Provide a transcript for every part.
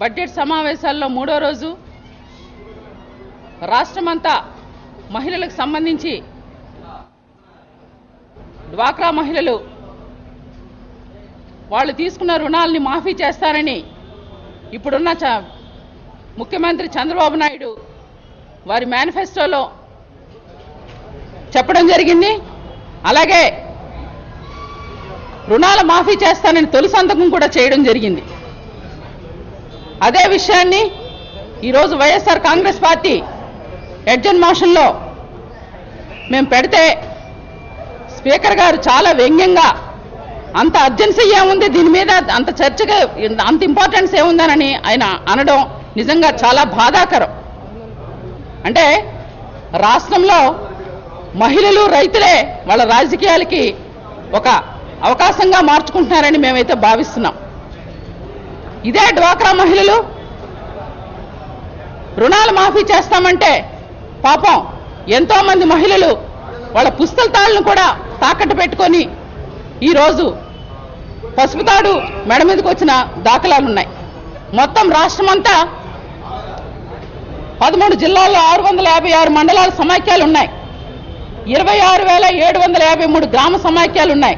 Budget సమావేశాల్లో మూడో రోజు రాష్ట్రమంతా మహిళలకు సంబంధించి డ్వాక్రా మహిళలు వాళ్ళు తీసుకున్న రుణాలని మాఫీ చేస్తారని ఇప్పుడున్న ముఖ్యమంత్రి చంద్రబాబు నాయుడు వారి మేనిఫెస్టోలో చెప్పడం జరిగింది. అలాగే రుణాల మాఫీ చేస్తానని తొలి సంతకం కూడా చేయడం జరిగింది. అదే విషయాన్ని ఈరోజు వైఎస్ఆర్ కాంగ్రెస్ పార్టీ ఎడ్జన్ మోషన్లో మేము పెడితే స్పీకర్ గారు చాలా వ్యంగ్యంగా అంత అర్జెన్సీ ఏముంది దీని మీద, అంత చర్చగా అంత ఇంపార్టెన్స్ ఏముందనని ఆయన అనడం నిజంగా చాలా బాధాకరం. అంటే రాష్ట్రంలో మహిళలు రైతులే వాళ్ళ రాజకీయాలకి ఒక అవకాశంగా మార్చుకుంటున్నారని మేమైతే భావిస్తున్నాం. ఇదే డ్వాక్రా మహిళలు రుణాలు మాఫీ చేస్తామంటే పాపం ఎంతో మంది మహిళలు వాళ్ళ పుస్తకాలను కూడా తాకట్టు పెట్టుకొని ఈరోజు పసుపు తాడు మెడ మీదకి వచ్చిన దాఖలాలున్నాయి. మొత్తం రాష్ట్రమంతా 13 జిల్లాల్లో 656 మండలాల సమాఖ్యలున్నాయి. 26,753 గ్రామ సమాఖ్యలున్నాయి.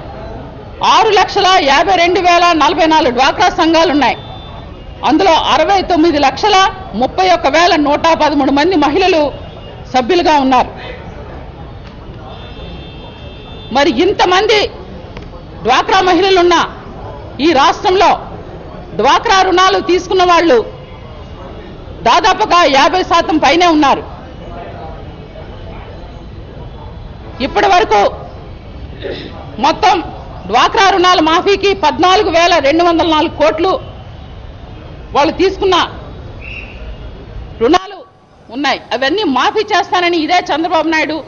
6,52,044 డ్వాక్రా సంఘాలున్నాయి. అందులో 69,31,113 మంది మహిళలు సభ్యులుగా ఉన్నారు. మరి ఇంతమంది డ్వాక్రా మహిళలున్న ఈ రాష్ట్రంలో డ్వాక్రా రుణాలు తీసుకున్న వాళ్ళు దాదాపుగా 50% పైనే ఉన్నారు. ఇప్పటి వరకు మొత్తం డ్వాక్రా రుణాల మాఫీకి 14,204 కోట్లు వాళ్ళు తీసుకున్న రుణాలు ఉన్నాయి. అవన్నీ మాఫీ చేస్తానని ఇదే చంద్రబాబు నాయుడు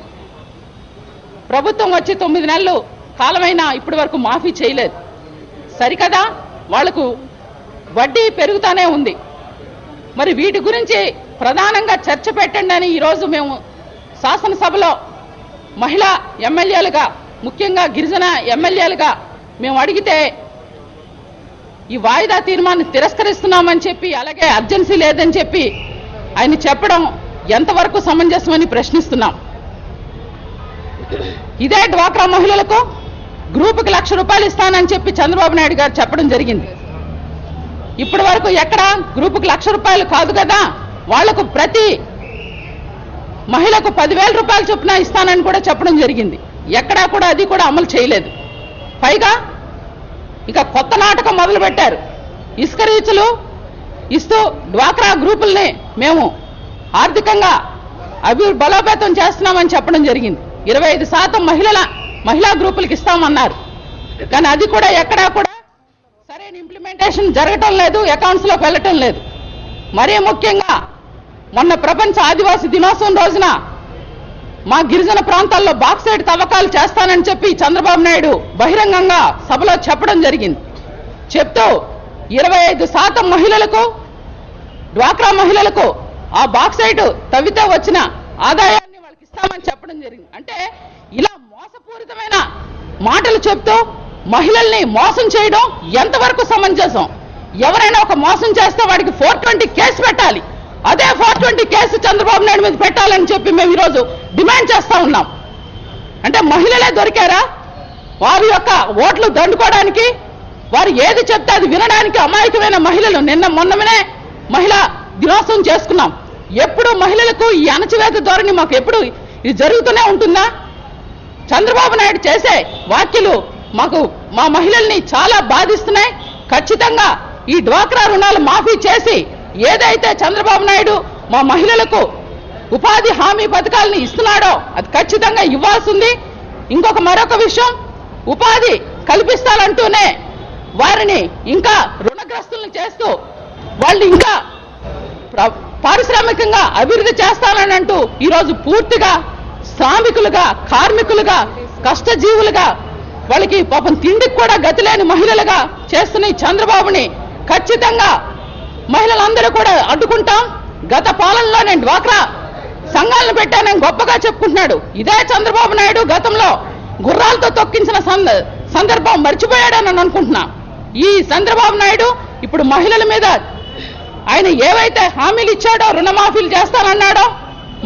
ప్రభుత్వం వచ్చి 9 నెలలు కాలమైనా ఇప్పటి వరకు మాఫీ చేయలేదు. సరికదా వాళ్లకు వడ్డీ పెరుగుతానే ఉంది. మరి వీటి గురించి ప్రధానంగా చర్చ పెట్టండి అని ఈరోజు మేము శాసనసభలో మహిళా ఎమ్మెల్యేలుగా, ముఖ్యంగా గిరిజన ఎమ్మెల్యేలుగా మేము అడిగితే ఈ వాయిదా తీర్మానం తిరస్కరిస్తున్నామని చెప్పి, అలాగే అర్జెన్సీ లేదని చెప్పి ఆయన చెప్పడం ఎంతవరకు సమంజసమని ప్రశ్నిస్తున్నాం. ఇదే డ్వాక్రా మహిళలకు గ్రూపుకి ₹1,00,000 ఇస్తానని చెప్పి చంద్రబాబు నాయుడు గారు చెప్పడం జరిగింది. ఇప్పటి వరకు ఎక్కడ గ్రూపుకి ₹1,00,000 కాదు కదా, వాళ్లకు ప్రతి మహిళకు ₹10,000 చొప్పున ఇస్తానని కూడా చెప్పడం జరిగింది. ఎక్కడా కూడా అది కూడా అమలు చేయలేదు. పైగా ఇక కొత్త నాటకం మొదలు పెట్టారు. ఇసుక రీచులు ఇస్తూ డ్వాక్రా గ్రూపుల్ని మేము ఆర్థికంగా బలోపేతం చేస్తున్నామని చెప్పడం జరిగింది. 25% మహిళా గ్రూపులకు ఇస్తామన్నారు. కానీ అది కూడా ఎక్కడా కూడా సరైన ఇంప్లిమెంటేషన్ జరగటం లేదు, అకౌంట్స్ లోకి వెళ్ళటం లేదు. మరీ ముఖ్యంగా మొన్న ప్రపంచ ఆదివాసీ దినోత్సవం రోజున మా గిరిజన ప్రాంతాల్లో బాక్సైట్ తవ్వకాలు చేస్తానని చెప్పి చంద్రబాబు నాయుడు బహిరంగంగా సభలో చెప్పడం జరిగింది. చెప్తూ 25% మహిళలకు, డ్వాక్రా మహిళలకు ఆ బాక్సైట్ తవ్వితే వచ్చిన ఆదాయాన్ని వాళ్ళకి ఇస్తామని చెప్పడం జరిగింది. అంటే ఇలా మోసపూరితమైన మాటలు చెప్తూ మహిళల్ని మోసం చేయడం ఎంతవరకు సమంజసం? ఎవరైనా ఒక మోసం చేస్తే వాడికి 420 కేసు పెట్టాలి. అదే 420 కేసు చంద్రబాబు నాయుడు మీద పెట్టాలని చెప్పి మేము ఈరోజు డిమాండ్ చేస్తా ఉన్నాం. అంటే మహిళలే దొరికారా? వారి యొక్క ఓట్లు దండుకోవడానికి, వారు ఏది చెప్తే అది వినడానికి అమాయకమైన మహిళలు. మొన్ననే మహిళా దినోత్సవం చేసుకున్నాం. ఎప్పుడు మహిళలకు ఈ అణచివేత ధోరణి మాకు ఎప్పుడు ఇది జరుగుతూనే ఉంటుందా? చంద్రబాబు నాయుడు చేసే వ్యాఖ్యలు మా మహిళల్ని చాలా బాధిస్తున్నాయి. ఖచ్చితంగా ఈ డ్వాక్రా రుణాలు మాఫీ చేసి ఏదైతే చంద్రబాబు నాయుడు మా మహిళలకు ఉపాధి హామీ పథకాలను ఇస్తున్నాడో అది ఖచ్చితంగా ఇవ్వాల్సింది. మరొక విషయం, ఉపాధి కల్పిస్తానంటూనే వారిని ఇంకా రుణగ్రస్తులను చేస్తూ వాళ్ళు ఇంకా పారిశ్రామికంగా అభివృద్ధి చేస్తానని అంటూ ఈరోజు పూర్తిగా శ్రామికులుగా, కార్మికులుగా, కష్టజీవులుగా, వాళ్ళకి పాపం తిండికి కూడా గతి లేని మహిళలుగా చేస్తున్న ఈ చంద్రబాబుని ఖచ్చితంగా మహిళలందరూ కూడా అడ్డుకుంటాం. గత పాలనలో నేను డ్వాక్రా సంఘాలను పెట్టానని గొప్పగా చెప్పుకుంటున్నాడు. ఇదే చంద్రబాబు నాయుడు గతంలో గుర్రాలతో తొక్కించిన సందర్భం మర్చిపోయాడని అనుకుంటున్నా. ఈ చంద్రబాబు నాయుడు ఇప్పుడు మహిళల మీద ఆయన ఏవైతే హామీలు ఇచ్చాడో, రుణమాఫీలు చేస్తానన్నాడో,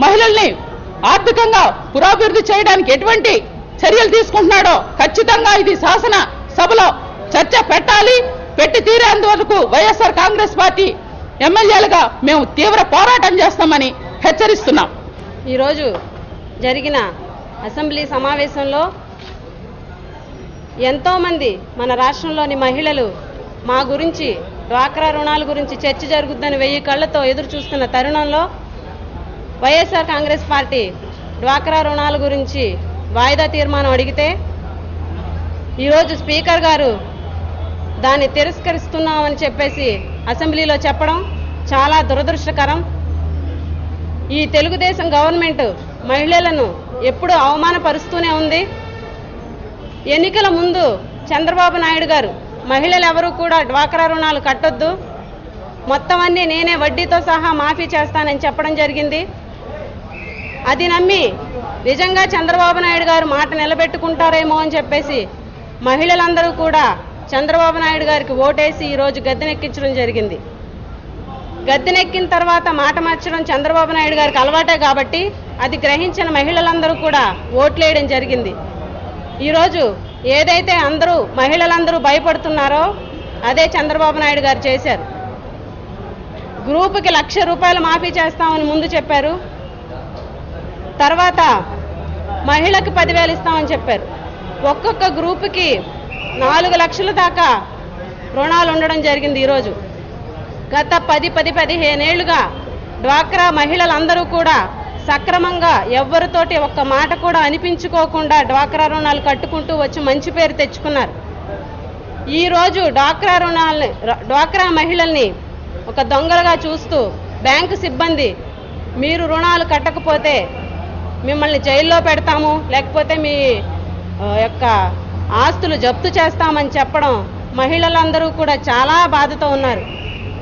మహిళల్ని ఆర్థికంగా పురోభివృద్ధి చేయడానికి ఎటువంటి చర్యలు తీసుకుంటున్నాడో ఖచ్చితంగా ఇది శాసన సభలో చర్చ పెట్టాలి. పెట్టి తీరేందువరకు వైఎస్ఆర్ కాంగ్రెస్ పార్టీ ఎమ్మెల్యేలుగా మేము తీవ్ర పోరాటం చేస్తామని హెచ్చరిస్తున్నాం. ఈరోజు జరిగిన అసెంబ్లీ సమావేశంలో ఎంతోమంది మన రాష్ట్రంలోని మహిళలు మా గురించి, డ్వాక్రా రుణాల గురించి చర్చ జరుగుతుందని 1000 కళ్లతో ఎదురు చూస్తున్న తరుణంలో వైఎస్ఆర్ కాంగ్రెస్ పార్టీ డ్వాక్రా రుణాల గురించి వాయిదా తీర్మానం అడిగితే ఈరోజు స్పీకర్ గారు దాన్ని తిరస్కరిస్తున్నామని చెప్పేసి అసెంబ్లీలో చెప్పడం చాలా దురదృష్టకరం. ఈ తెలుగుదేశం గవర్నమెంట్ మహిళలను ఎప్పుడూ అవమానపరుస్తూనే ఉంది. ఎన్నికల ముందు చంద్రబాబు నాయుడు గారు మహిళలు ఎవరూ కూడా డ్వాక్రా రుణాలు కట్టొద్దు, మొత్తం అన్నీ నేనే వడ్డీతో సహా మాఫీ చేస్తానని చెప్పడం జరిగింది. అది నమ్మి నిజంగా చంద్రబాబు నాయుడు గారు మాట నిలబెట్టుకుంటారేమో అని చెప్పేసి మహిళలందరూ కూడా చంద్రబాబు నాయుడు గారికి ఓటేసి ఈరోజు గద్దెనెక్కించడం జరిగింది. గద్దెనెక్కిన తర్వాత మాట మార్చడం చంద్రబాబు నాయుడు గారికి అలవాటే కాబట్టి అది గ్రహించిన మహిళలందరూ కూడా ఓట్లేయడం జరిగింది. ఈరోజు ఏదైతే మహిళలందరూ భయపడుతున్నారో అదే చంద్రబాబు నాయుడు గారు చేశారు. గ్రూపుకి ₹1,00,000 మాఫీ చేస్తామని ముందు చెప్పారు, తర్వాత మహిళకి 10,000 ఇస్తామని చెప్పారు. ఒక్కొక్క గ్రూపుకి 4 లక్షల దాకా రుణాలు ఉండడం జరిగింది. ఈరోజు గత 10-15 ఏళ్లుగా డ్వాక్రా మహిళలందరూ కూడా సక్రమంగా ఎవ్వరితోటి ఒక్క మాట కూడా అనిపించుకోకుండా డ్వాక్రా రుణాలు కట్టుకుంటూ వచ్చి మంచి పేరు తెచ్చుకున్నారు. ఈరోజు డ్వాక్రా మహిళల్ని ఒక దొంగలుగా చూస్తూ బ్యాంకు సిబ్బంది మీరు రుణాలు కట్టకపోతే మిమ్మల్ని జైల్లో పెడతాము, లేకపోతే మీ యొక్క ఆస్తులు జప్తు చేస్తామని చెప్పడం మహిళలందరూ కూడా చాలా బాధతో ఉన్నారు.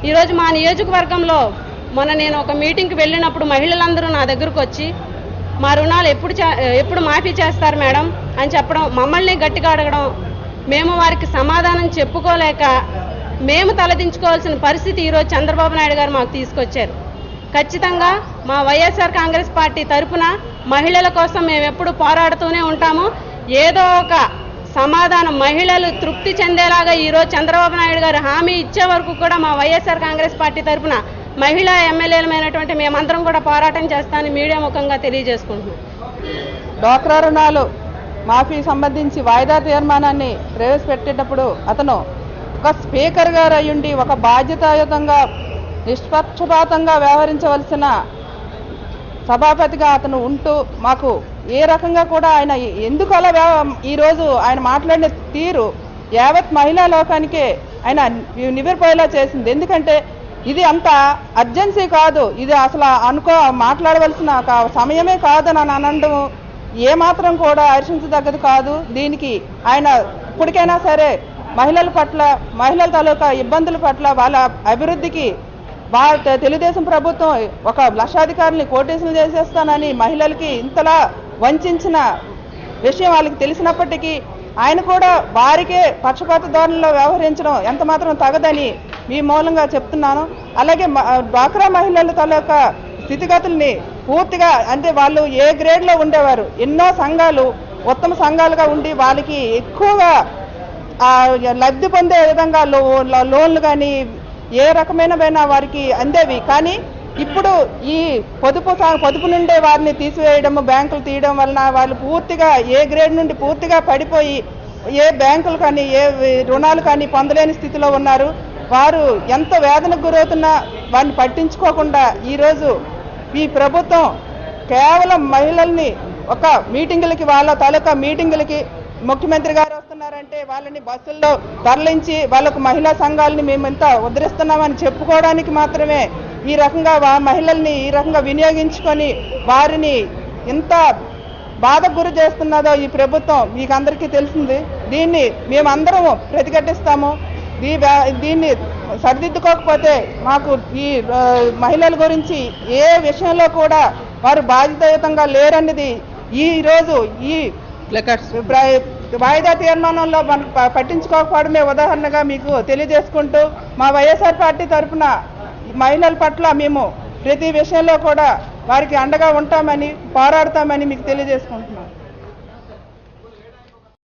ఈరోజు మా నియోజకవర్గంలో మొన్న నేను ఒక మీటింగ్కి వెళ్ళినప్పుడు మహిళలందరూ నా దగ్గరకు వచ్చి మా రుణాలు ఎప్పుడు మాఫీ చేస్తారు మేడం అని చెప్పడం, మమ్మల్ని గట్టిగా అడగడం, మేము వారికి సమాధానం చెప్పుకోలేక మేము తలదించుకోవాల్సిన పరిస్థితి ఈరోజు చంద్రబాబు నాయుడు గారు మాకు తీసుకొచ్చారు. ఖచ్చితంగా మా వైఎస్ఆర్ కాంగ్రెస్ పార్టీ తరఫున మహిళల కోసం మేము ఎప్పుడు పోరాడుతూనే ఉంటాము. ఏదో ఒక సమాధానం మహిళలు తృప్తి చెందేలాగా ఈరోజు చంద్రబాబు నాయుడు గారు హామీ ఇచ్చే వరకు కూడా మా వైఎస్ఆర్ కాంగ్రెస్ పార్టీ తరఫున మహిళా ఎమ్మెల్యేలమైనటువంటి మేమందరం కూడా పోరాటం చేస్తామని మీడియా ముఖంగా తెలియజేసుకుంటున్నాం. డ్వాక్రా రుణాలు మాఫీ సంబంధించి వాయిదా తీర్మానాన్ని ప్రవేశపెట్టేటప్పుడు అతను ఒక స్పీకర్ గారు అయ్యుండి ఒక బాధ్యతాయుతంగా నిష్పక్షపాతంగా వ్యవహరించవలసిన సభాపతిగా అతను ఉంటూ మాకు ఏ రకంగా కూడా ఆయన ఎందుకు అలా ఈరోజు ఆయన మాట్లాడిన తీరు యావత్ మహిళా లోకానికే ఆయన నివ్వెరపోయేలా చేసింది. ఎందుకంటే ఇది అంత అర్జెన్సీ కాదు, ఇది అసలు మాట్లాడవలసిన సమయమే కాదని అనడం ఏమాత్రం కూడా హర్షించదగ్గది కాదు. దీనికి ఆయన ఇప్పటికైనా సరే మహిళల తాలూకా ఇబ్బందుల పట్ల వాళ్ళ అభివృద్ధికి తెలుగుదేశం ప్రభుత్వం ఒక లక్షాధికారుల్ని కోటేశ్వరులు చేసేస్తానని మహిళలకి ఇంతలా వంచిన విషయం వాళ్ళకి తెలిసినప్పటికీ ఆయన కూడా వారికే పక్షపాత ధోరణిలో వ్యవహరించడం ఎంత మాత్రం తగదని మీ మూలంగా చెప్తున్నాను. అలాగే డ్వాక్రా మహిళల తాలూకా స్థితిగతుల్ని పూర్తిగా అంటే వాళ్ళు ఏ గ్రేడ్లో ఉండేవారు, ఎన్నో సంఘాలు ఉత్తమ సంఘాలుగా ఉండి వాళ్ళకి ఎక్కువగా లబ్ధి పొందే విధంగా లోన్లు కానీ ఏ రకమైన వారికి అందేవి. కానీ ఇప్పుడు ఈ పొదుపు నుండే వారిని తీసివేయడం, బ్యాంకులు తీయడం వలన వాళ్ళు పూర్తిగా ఏ గ్రేడ్ నుండి పూర్తిగా పడిపోయి ఏ బ్యాంకులు కానీ ఏ రుణాలు కానీ పొందలేని స్థితిలో ఉన్నారు. వారు ఎంత వేదనకు గురవుతున్నా వారిని పట్టించుకోకుండా ఈరోజు ఈ ప్రభుత్వం కేవలం మహిళల్ని ఒక మీటింగులకి వాళ్ళ తాలూకా మీటింగులకి ముఖ్యమంత్రి గారు వస్తున్నారంటే వాళ్ళని బస్సుల్లో తరలించి వాళ్ళకు మహిళా సంఘాలని మేము ఇంత ఉద్ధరిస్తున్నామని చెప్పుకోవడానికి మాత్రమే ఈ రకంగా మహిళల్ని ఈ రకంగా వినియోగించుకొని వారిని ఇంత బాధకు గురి చేస్తున్నదో ఈ ప్రభుత్వం మీకు అందరికీ తెలిసింది. దీన్ని మేమందరము ప్రతిఘటిస్తాము. దీన్ని సరిదిద్దుకోకపోతే మాకు ఈ మహిళల గురించి ఏ విషయంలో కూడా వారు బాధ్యతాయుతంగా లేరన్నది ఈరోజు ఈ వాయిదా తీర్మానంలో పట్టించుకోకపోవడమే ఉదాహరణగా మీకు తెలియజేసుకుంటూ మా వైఎస్ఆర్ పార్టీ తరఫున మహిళల పట్ల మేము ప్రతి విషయంలో కూడా వారికి అండగా ఉంటామని పోరాడతామని మీకు తెలియజేసుకుంటున్నాం.